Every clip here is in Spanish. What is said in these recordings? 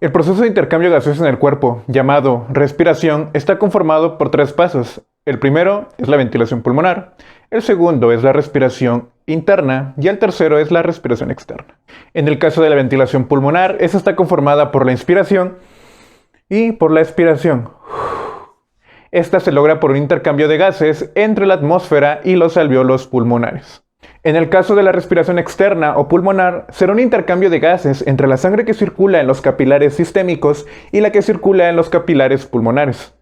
El proceso de intercambio gaseoso en el cuerpo, llamado respiración, está conformado por tres pasos. El primero es la ventilación pulmonar, el segundo es la respiración interna y el tercero es la respiración externa. En el caso de la ventilación pulmonar, esta está conformada por la inspiración y por la expiración. Esta se logra por un intercambio de gases entre la atmósfera y los alvéolos pulmonares. En el caso de la respiración externa o pulmonar, será un intercambio de gases entre la sangre que circula en los capilares sistémicos y la que circula en los capilares pulmonares.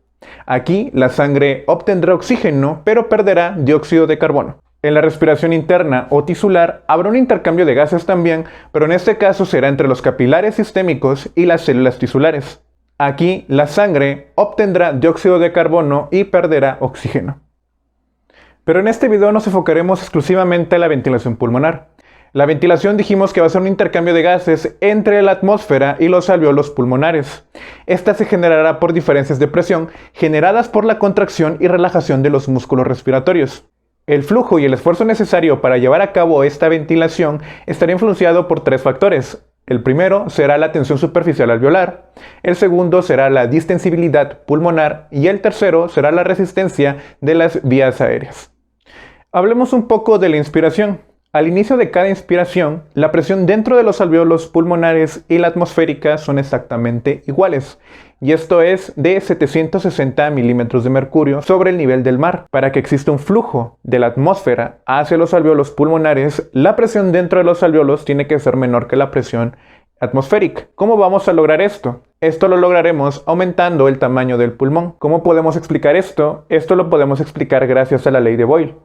Aquí, la sangre obtendrá oxígeno, pero perderá dióxido de carbono. En la respiración interna o tisular, habrá un intercambio de gases también, pero en este caso será entre los capilares sistémicos y las células tisulares. Aquí, la sangre obtendrá dióxido de carbono y perderá oxígeno. Pero en este video nos enfocaremos exclusivamente en la ventilación pulmonar. La ventilación dijimos que va a ser un intercambio de gases entre la atmósfera y los alvéolos pulmonares. Esta se generará por diferencias de presión generadas por la contracción y relajación de los músculos respiratorios. El flujo y el esfuerzo necesario para llevar a cabo esta ventilación estará influenciado por tres factores. El primero será la tensión superficial alveolar, el segundo será la distensibilidad pulmonar y el tercero será la resistencia de las vías aéreas. Hablemos un poco de la inspiración. Al inicio de cada inspiración, la presión dentro de los alvéolos pulmonares y la atmosférica son exactamente iguales, y esto es de 760 milímetros de mercurio sobre el nivel del mar. Para que exista un flujo de la atmósfera hacia los alvéolos pulmonares, la presión dentro de los alvéolos tiene que ser menor que la presión atmosférica. ¿Cómo vamos a lograr esto? Esto lo lograremos aumentando el tamaño del pulmón. ¿Cómo podemos explicar esto? Esto lo podemos explicar gracias a la ley de Boyle.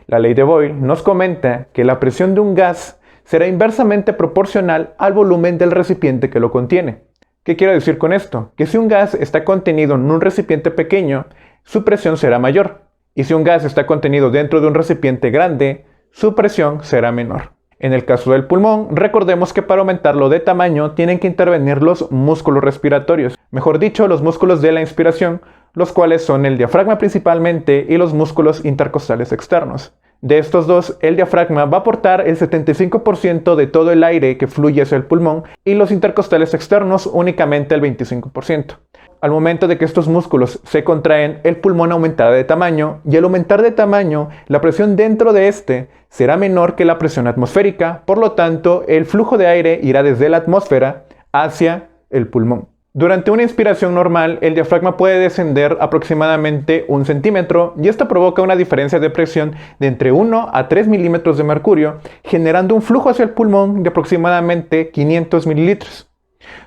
La ley de Boyle nos comenta que la presión de un gas será inversamente proporcional al volumen del recipiente que lo contiene. ¿Qué quiero decir con esto? Que si un gas está contenido en un recipiente pequeño, su presión será mayor. Y si un gas está contenido dentro de un recipiente grande, su presión será menor. En el caso del pulmón, recordemos que para aumentarlo de tamaño tienen que intervenir los músculos respiratorios, mejor dicho, los músculos de la inspiración, los cuales son el diafragma principalmente y los músculos intercostales externos. De estos dos, el diafragma va a aportar el 75% de todo el aire que fluye hacia el pulmón y los intercostales externos únicamente el 25%. Al momento de que estos músculos se contraen, el pulmón aumentará de tamaño y al aumentar de tamaño, la presión dentro de este será menor que la presión atmosférica, por lo tanto, el flujo de aire irá desde la atmósfera hacia el pulmón. Durante una inspiración normal, el diafragma puede descender aproximadamente 1 centímetro y esto provoca una diferencia de presión de entre 1 a 3 milímetros de mercurio, generando un flujo hacia el pulmón de aproximadamente 500 mililitros.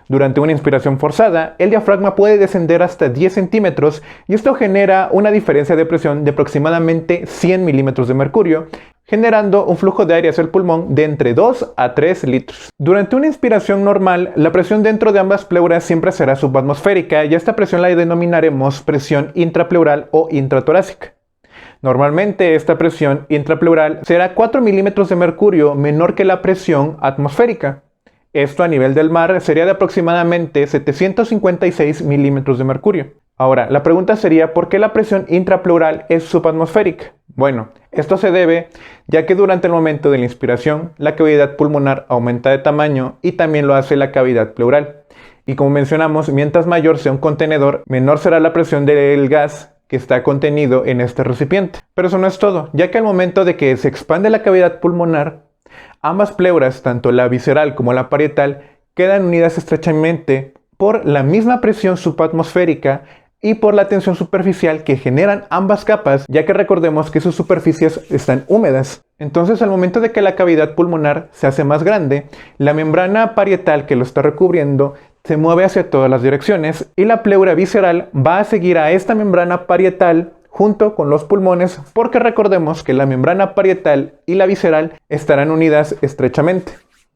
Durante una inspiración forzada, el diafragma puede descender hasta 10 centímetros y esto genera una diferencia de presión de aproximadamente 100 milímetros de mercurio, generando un flujo de aire hacia el pulmón de entre 2 a 3 litros. Durante una inspiración normal, la presión dentro de ambas pleuras siempre será subatmosférica y a esta presión la denominaremos presión intrapleural o intratorácica. Normalmente esta presión intrapleural será 4 milímetros de mercurio menor que la presión atmosférica. Esto a nivel del mar sería de aproximadamente 756 milímetros de mercurio. Ahora, la pregunta sería ¿por qué la presión intrapleural es subatmosférica? Bueno, esto se debe ya que durante el momento de la inspiración, la cavidad pulmonar aumenta de tamaño y también lo hace la cavidad pleural. Y como mencionamos, mientras mayor sea un contenedor, menor será la presión del gas que está contenido en este recipiente. Pero eso no es todo, ya que al momento de que se expande la cavidad pulmonar, ambas pleuras, tanto la visceral como la parietal, quedan unidas estrechamente por la misma presión subatmosférica y por la tensión superficial que generan ambas capas, ya que recordemos que sus superficies están húmedas. Entonces, al momento de que la cavidad pulmonar se hace más grande, la membrana parietal que lo está recubriendo se mueve hacia todas las direcciones y la pleura visceral va a seguir a esta membrana parietal junto con los pulmones, porque recordemos que la membrana parietal y la visceral estarán unidas estrechamente.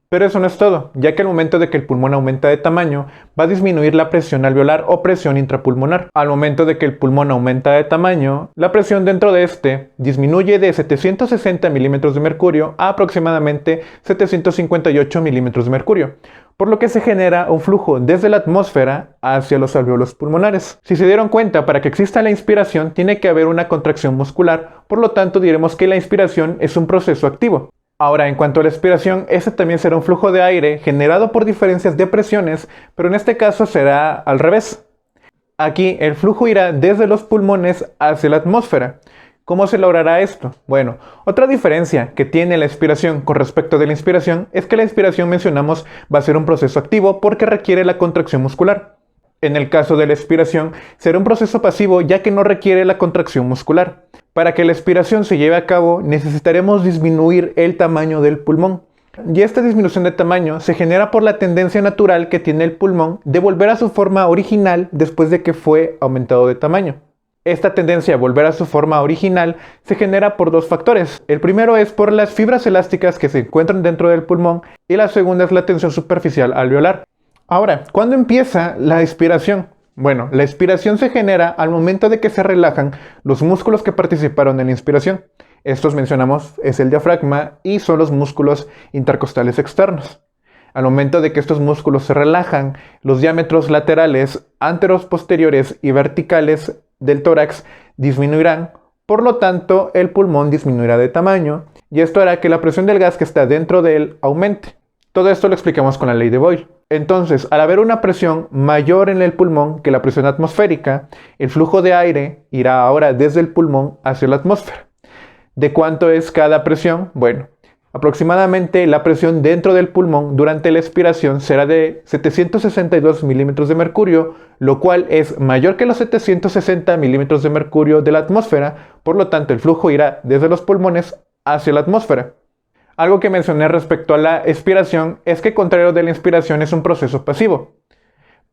Pero eso no es todo, ya que al momento de que el pulmón aumenta de tamaño, va a disminuir la presión alveolar o presión intrapulmonar. Al momento de que el pulmón aumenta de tamaño, la presión dentro de este disminuye de 760 milímetros de mercurio a aproximadamente 758 milímetros de mercurio, por lo que se genera un flujo desde la atmósfera hacia los alvéolos pulmonares. Si se dieron cuenta, para que exista la inspiración tiene que haber una contracción muscular, por lo tanto diremos que la inspiración es un proceso activo. Ahora, en cuanto a la expiración, este también será un flujo de aire generado por diferencias de presiones, pero en este caso será al revés. Aquí el flujo irá desde los pulmones hacia la atmósfera. ¿Cómo se logrará esto? Bueno, otra diferencia que tiene la expiración con respecto de la inspiración es que la inspiración, mencionamos, va a ser un proceso activo porque requiere la contracción muscular. En el caso de la expiración, será un proceso pasivo ya que no requiere la contracción muscular. Para que la expiración se lleve a cabo, necesitaremos disminuir el tamaño del pulmón. Y esta disminución de tamaño se genera por la tendencia natural que tiene el pulmón de volver a su forma original después de que fue aumentado de tamaño. Esta tendencia a volver a su forma original se genera por dos factores. El primero es por las fibras elásticas que se encuentran dentro del pulmón y la segunda es la tensión superficial alveolar. Ahora, ¿cuándo empieza la expiración? Bueno, la expiración se genera al momento de que se relajan los músculos que participaron en la inspiración. Estos, mencionamos, es el diafragma y son los músculos intercostales externos. Al momento de que estos músculos se relajan, los diámetros laterales, anteros, posteriores y verticales del tórax disminuirán, por lo tanto el pulmón disminuirá de tamaño y esto hará que la presión del gas que está dentro de él aumente. Todo esto lo explicamos con la ley de Boyle. Entonces, al haber una presión mayor en el pulmón que la presión atmosférica, el flujo de aire irá ahora desde el pulmón hacia la atmósfera. ¿De cuánto es cada presión? Bueno, aproximadamente la presión dentro del pulmón durante la expiración será de 762 milímetros de mercurio, lo cual es mayor que los 760 milímetros de mercurio de la atmósfera, por lo tanto el flujo irá desde los pulmones hacia la atmósfera. Algo que mencioné respecto a la expiración es que contrario de la inspiración es un proceso pasivo.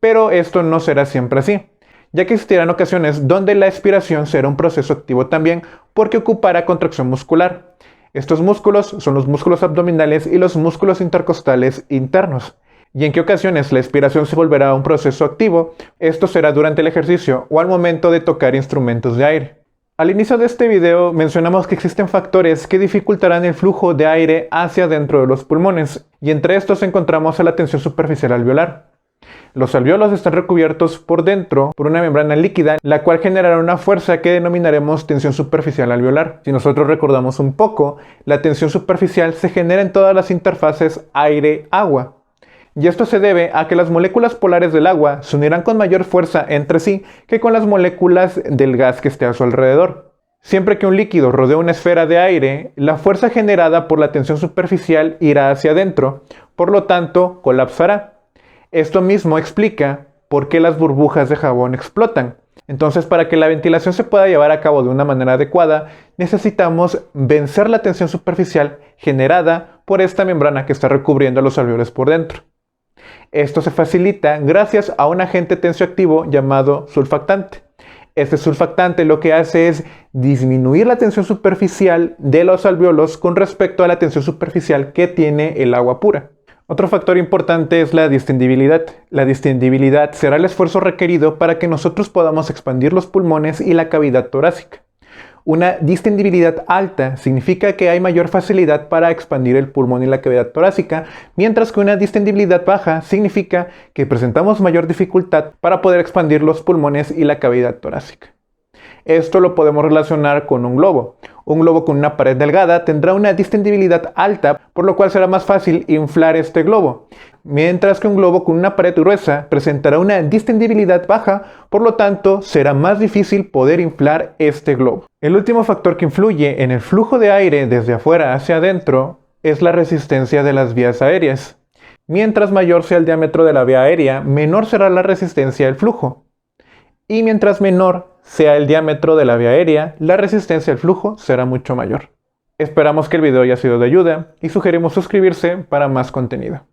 Pero esto no será siempre así, ya que existirán ocasiones donde la expiración será un proceso activo también porque ocupará contracción muscular. Estos músculos son los músculos abdominales y los músculos intercostales internos. ¿Y en qué ocasiones la expiración se volverá un proceso activo? Esto será durante el ejercicio o al momento de tocar instrumentos de aire. Al inicio de este video mencionamos que existen factores que dificultarán el flujo de aire hacia dentro de los pulmones, y entre estos encontramos a la tensión superficial alveolar. Los alveolos están recubiertos por dentro por una membrana líquida, la cual generará una fuerza que denominaremos tensión superficial alveolar. Si nosotros recordamos un poco, la tensión superficial se genera en todas las interfaces aire-agua. Y esto se debe a que las moléculas polares del agua se unirán con mayor fuerza entre sí que con las moléculas del gas que esté a su alrededor. Siempre que un líquido rodea una esfera de aire, la fuerza generada por la tensión superficial irá hacia adentro, por lo tanto colapsará. Esto mismo explica por qué las burbujas de jabón explotan. Entonces, para que la ventilación se pueda llevar a cabo de una manera adecuada, necesitamos vencer la tensión superficial generada por esta membrana que está recubriendo los alveolos por dentro. Esto se facilita gracias a un agente tensioactivo llamado surfactante. Este surfactante lo que hace es disminuir la tensión superficial de los alveolos con respecto a la tensión superficial que tiene el agua pura. Otro factor importante es la distendibilidad. La distendibilidad será el esfuerzo requerido para que nosotros podamos expandir los pulmones y la cavidad torácica. Una distendibilidad alta significa que hay mayor facilidad para expandir el pulmón y la cavidad torácica, mientras que una distendibilidad baja significa que presentamos mayor dificultad para poder expandir los pulmones y la cavidad torácica. Esto lo podemos relacionar con un globo. Un globo con una pared delgada tendrá una distendibilidad alta, por lo cual será más fácil inflar este globo, mientras que un globo con una pared gruesa presentará una distendibilidad baja, por lo tanto será más difícil poder inflar este globo. El último factor que influye en el flujo de aire desde afuera hacia adentro es la resistencia de las vías aéreas. Mientras mayor sea el diámetro de la vía aérea, menor será la resistencia del flujo. Y mientras menor sea el diámetro de la vía aérea, la resistencia al flujo será mucho mayor. Esperamos que el video haya sido de ayuda y sugerimos suscribirse para más contenido.